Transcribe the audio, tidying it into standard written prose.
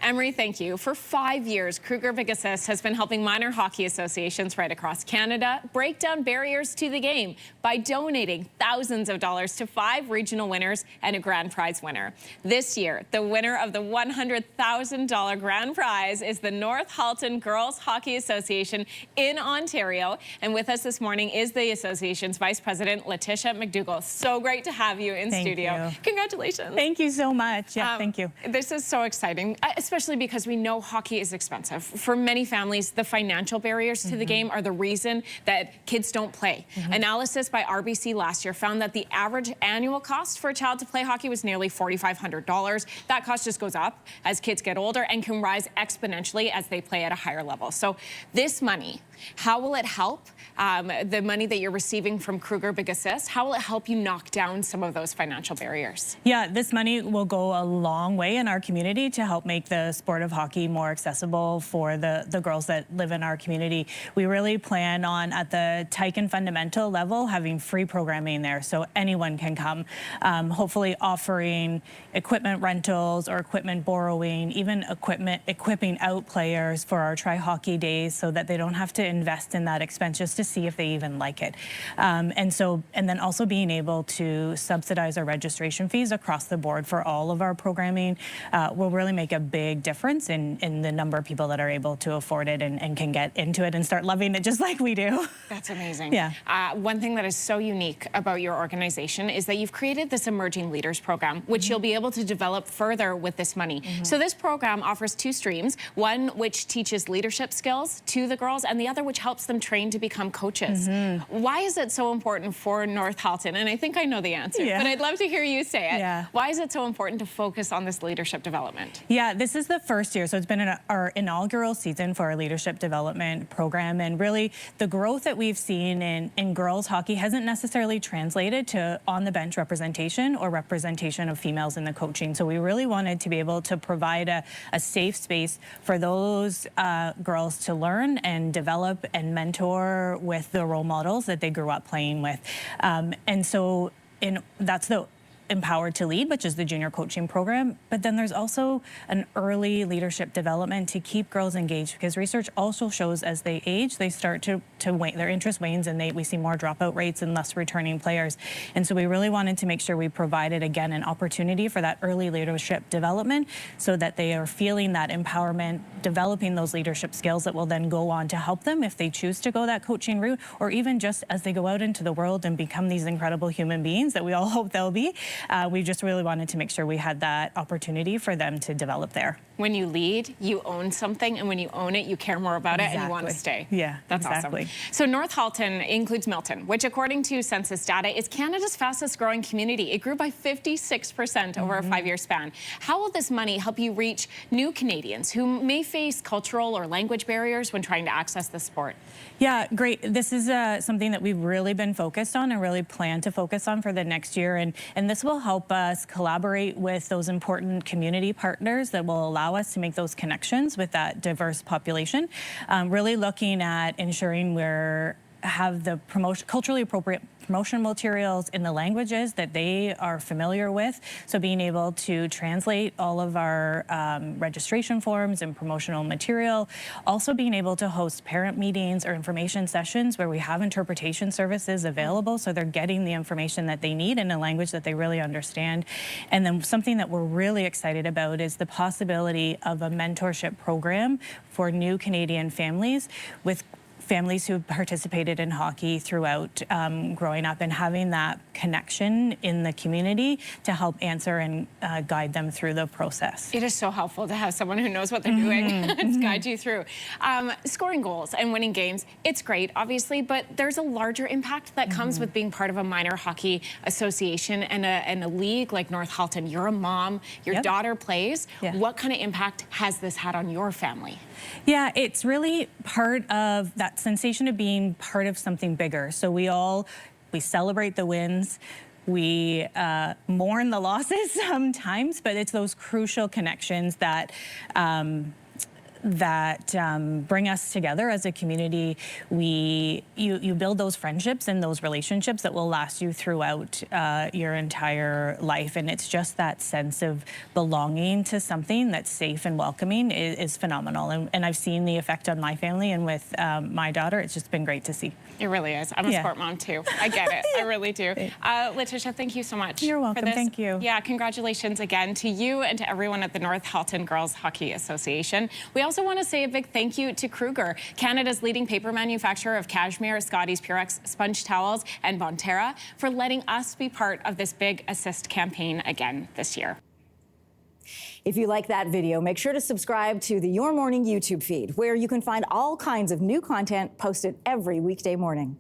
Anne-Marie, thank you. For 5 years, Kruger Big Assist has been helping minor hockey associations right across Canada break down barriers to the game by donating thousands of dollars to 5 regional winners and a grand prize winner. This year, the winner of the $100,000 grand prize is the North Halton Girls Hockey Association in Ontario. And with us this morning is the association's Vice President, Letitia McDougall. So great to have you in studio. Thank you. Congratulations. Thank you so much. Yeah, thank you. This is so exciting, especially because we know hockey is expensive. For many families, the financial barriers to the game are the reason that kids don't play. Analysis by RBC last year found that the average annual cost for a child to play hockey was nearly $4,500. That cost just goes up as kids get older and can rise exponentially as they play at a higher level. So this money, how will it help? The money that you're receiving from Kruger Big Assist, how will it help you knock down some of those financial barriers? Yeah, this money will go a long way in our community to help make the sport of hockey more accessible for the girls that live in our community. We really plan on, at the tyke and fundamental level, having free programming there so anyone can come. Hopefully offering equipment rentals or equipment borrowing, even equipping out players for our Try Hockey Days so that they don't have to invest in that expense just to see if they even like it. And then also being able to subsidize our registration fees across the board for all of our programming will really make a big difference in the number of people that are able to afford it and can get into it and start loving it just like we do. That's amazing. Yeah. One thing that is so unique about your organization is that you've created this Emerging Leaders program, which you'll be able to develop further with this money. So this program offers 2 streams, one which teaches leadership skills to the girls and the other which helps them train to become coaches. Why is it so important for North Halton? And I think I know the answer, but I'd love to hear you say it. Yeah. Why is it so important to focus on this leadership development? Yeah, this is the first year, so it's been our inaugural season for our leadership development program, and really the growth that we've seen in girls hockey hasn't necessarily translated to on-the-bench representation or representation of females in the coaching. So we really wanted to be able to provide a safe space for those girls to learn and develop and mentor with the role models that they grew up playing with. And so that's the Empowered to Lead, which is the junior coaching program. But then there's also an early leadership development to keep girls engaged, because research also shows as they age, they start to wane, their interest wanes, and we see more dropout rates and less returning players. And so we really wanted to make sure we provided, again, an opportunity for that early leadership development so that they are feeling that empowerment, developing those leadership skills that will then go on to help them if they choose to go that coaching route, or even just as they go out into the world and become these incredible human beings that we all hope they'll be. We just really wanted to make sure we had that opportunity for them to develop there. When you lead, you own something, and when you own it, you care more about it and you want to stay. Yeah, that's exactly. Awesome. So North Halton includes Milton, which according to census data is Canada's fastest growing community. It grew by 56% over a 5-year span. How will this money help you reach new Canadians who may face cultural or language barriers when trying to access the sport? Yeah, great. This is something that we've really been focused on and really plan to focus on for the next year. And this will help us collaborate with those important community partners that will allow us to make those connections with that diverse population. Really looking at ensuring have the culturally appropriate promotional materials in the languages that they are familiar with. So being able to translate all of our registration forms and promotional material. Also being able to host parent meetings or information sessions where we have interpretation services available so they're getting the information that they need in a language that they really understand. And then something that we're really excited about is the possibility of a mentorship program for new Canadian families with families who participated in hockey throughout growing up, and having that connection in the community to help answer and guide them through the process. It is so helpful to have someone who knows what they're doing to guide you through. Scoring goals and winning games, it's great, obviously, but there's a larger impact that comes with being part of a minor hockey association and a league like North Halton. You're a mom, your daughter plays. What kind of impact has this had on your family? Yeah, it's really part of that sensation of being part of something bigger. So we celebrate the wins. We mourn the losses sometimes, but it's those crucial connections that that bring us together as a community. You build those friendships and those relationships that will last you throughout your entire life, and it's just that sense of belonging to something that's safe and welcoming is phenomenal. And I've seen the effect on my family, and with my daughter, it's just been great to see. It really is. I'm a sport mom too. I get it. I really do. Letitia, thank you so much. You're welcome. For this. Thank you. Yeah, congratulations again to you and to everyone at the North Halton Girls Hockey Association. We also want to say a big thank you to Kruger, Canada's leading paper manufacturer of cashmere, Scotties, Purex, sponge towels, and Bonterra, for letting us be part of this big assist campaign again this year. If you like that video, make sure to subscribe to the Your Morning YouTube feed, where you can find all kinds of new content posted every weekday morning.